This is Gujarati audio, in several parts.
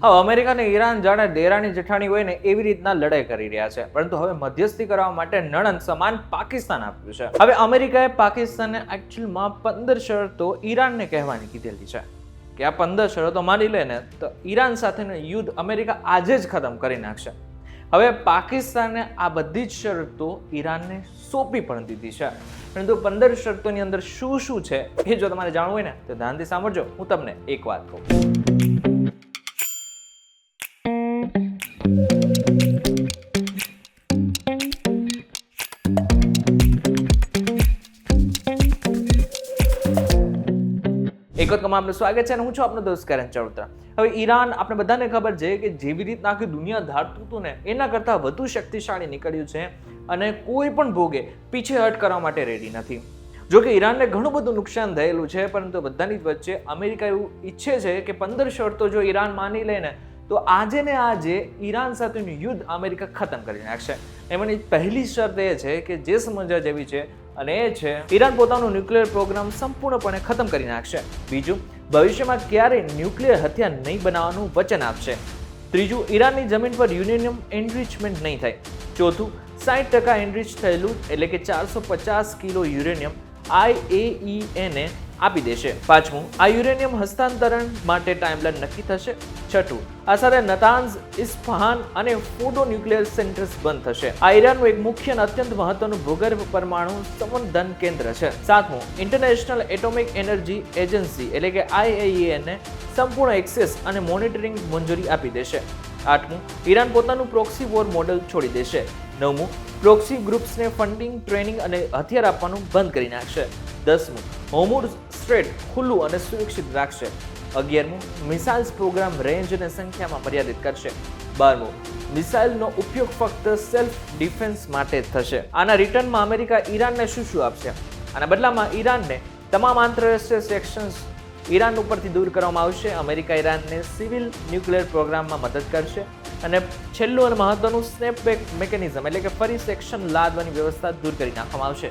હવે અમેરિકા અને ઈરાન જાણે દેરાણી જેઠાણી હોય ને એવી રીતના લડાઈ કરી રહ્યા છે, પરંતુ હવે મધ્યસ્થી કરવા માટે નણંદ સમાન પાકિસ્તાન આપ્યું છે. હવે અમેરિકાએ પાકિસ્તાનને એકચ્યુઅલમાં 15 શરતો ઈરાનને કહેવાની કીધેલી છે કે આ 15 શરતો માની લે ને તો ઈરાન સાથેનું યુદ્ધ અમેરિકા આજે જ ખતમ કરી નાખશે. હવે પાકિસ્તાને આ બધી જ શરતો ઈરાનને સોંપી પણ દીધી છે, પરંતુ 15 શરતોની અંદર શું શું છે એ જો તમારે જાણવું હોય ને તો ધ્યાનથી સાંભળજો. હું તમને એક વાત કહું. એકમાં આપનું સ્વાગત છે અને હું છું આપનો દોસ્ત કરણ ચૌધરી. હવે ઈરાન આપણે બધાને ખબર છે કે જેવી રીતના આખી દુનિયા ધારતું હતું ને એના કરતાં વધુ શક્તિશાળી નીકળ્યું છે અને કોઈ પણ ભોગે પીછેહટ કરવા માટે રેડી નથી. જો કે ઈરાનને ઘણું બધું નુકસાન થયેલું છે, પરંતુ બધાની વચ્ચે અમેરિકા એવું ઈચ્છે છે કે 15 શરતો જો ઈરાન માની લે ને તો આજે ને આજે ઈરાન સાથેનું યુદ્ધ અમેરિકા ખતમ કરી નાખશે. એમાંની પહેલી શરત એ છે કે જે સમજવા જેવી છે અને એ છે ઈરાન પોતાનું ન્યુક્લિયર પ્રોગ્રામ સંપૂર્ણપણે ખતમ કરી નાખશે. બીજું, ભવિષ્યમાં ક્યારેય ન્યુક્લિયર હથિયાર નહીં બનાવવાનું વચન આપશે. ત્રીજું, ઈરાનની જમીન પર યુરેનિયમ એનરિચમેન્ટ નહીં થાય. ચોથું, 60% એનરિચ થયેલું એટલે કે 450 કિલો યુરેનિયમ IAEA ને આપી દેશે. પાંચમું, આ યુરેનિયમ હસ્તાંતરણ માટે ટાઈમલાઈન નક્કી થશે. છઠ્ઠું, આ સાથે નતાન્ઝ, ઇસ્ફહાન અને ફોર્ડો ન્યુક્લિયર સેન્ટર્સ બંધ થશે. આ ઈરાનનું એક મુખ્ય અને અત્યંત મહત્વનું ભૂગર્ભ પરમાણુ સંવર્ધન કેન્દ્ર છે. સાતમું, ઇન્ટરનેશનલ એટોમિક એનર્જી એજન્સી એટલે કે IAEA ને સંપૂર્ણ એક્સેસ અને મોનિટરિંગ મંજૂરી આપી દેશે. આઠમું, ઈરાન પોતાનું પ્રોક્સી વોર મોડેલ છોડી દેશે. નવમું, પ્રોક્સી ગ્રુપ્સને ફંડિંગ, ટ્રેનિંગ અને હથિયાર આપવાનું બંધ કરી નાખશે. 10મું, હોર્મુઝ સ્ટ્રેટ ખુલ્લું અને સુરક્ષિત રાખશે. 11મું, મિસાઇલ્સ પ્રોગ્રામ રેન્જ અને સંખ્યામાં મર્યાદિત કરશે. 12મું, મિસાઇલનો ઉપયોગ ફક્ત સેલ્ફ ડિફેન્સ માટે જ થશે. આના રિટર્નમાં અમેરિકા ઈરાનને શું શું આપશે? આના બદલામાં ઈરાનને તમામ આંતરરાષ્ટ્રીય સેક્શન્સ ઈરાન ઉપરથી દૂર કરવામાં આવશે. અમેરિકા ઈરાનને સિવિલ ન્યુક્લિયર પ્રોગ્રામમાં મદદ કરશે અને છેલ્લું અને મહત્વનું સ્નેપબેક મિકેનિઝમ એટલે કે ફરી સેક્શન લાદવાની વ્યવસ્થા દૂર કરી નાખવામાં આવશે.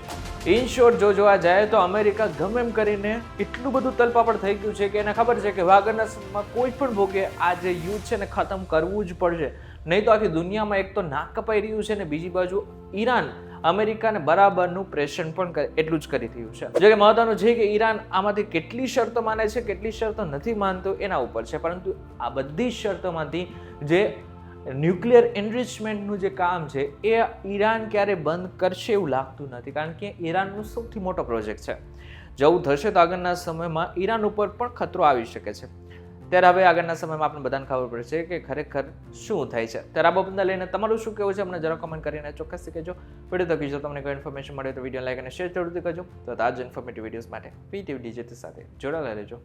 ઇન શોર્ટ જો જોવા જાય તો અમેરિકા ગમે એમ કરીને એટલું બધું તલપાપડ થઈ ગયું છે કે એને ખબર છે કે આગળના સમયમાં કોઈ પણ ભોગે આ જે યુદ્ધ છે ને ખતમ કરવું જ પડશે, નહીં તો આખી દુનિયામાં એક તો નાક કપાઈ રહ્યું છે ને બીજી બાજુ ઈરાન અમેરિકાને બરાબરનું પ્રેશર પણ એટલું જ કરી રહ્યું છે. જો કે મહત્વનું છે કે ઈરાન આમાંથી કેટલી શરતો માને છે, કેટલી શરતો નથી માનતો એના ઉપર છે, પરંતુ આ બધી શરતોમાંથી જે ન્યુક્લિયર એનરિચમેન્ટનું જે કામ છે એ ઈરાન ક્યારે બંધ કરશે એવું લાગતું નથી, કારણ કે ઈરાનનું સૌથી મોટો પ્રોજેક્ટ છે. જવું થશે તો આગળના સમયમાં ઈરાન ઉપર પણ ખતરો આવી શકે છે. ત્યારે હવે આગળના સમયમાં આપણે બધાને ખબર પડશે કે ખરેખર શું થાય છે. ત્યારે આ બાબતને લઈને તમારું શું કહેવું છે અમને જરા કમેન્ટ કરીને ચોક્કસથી કહેજો. વિડીયો તો કીજો, તમને કોઈ ઇન્ફોર્મેશન મળે તો વિડીયો લાઈક અને શેર જરૂરથી કરજો. તો આ જ ઇન્ફોર્મેટિવ વિડીયોઝ માટે PTV ડિજિટલ સાથે જોડાયેલા રહેજો.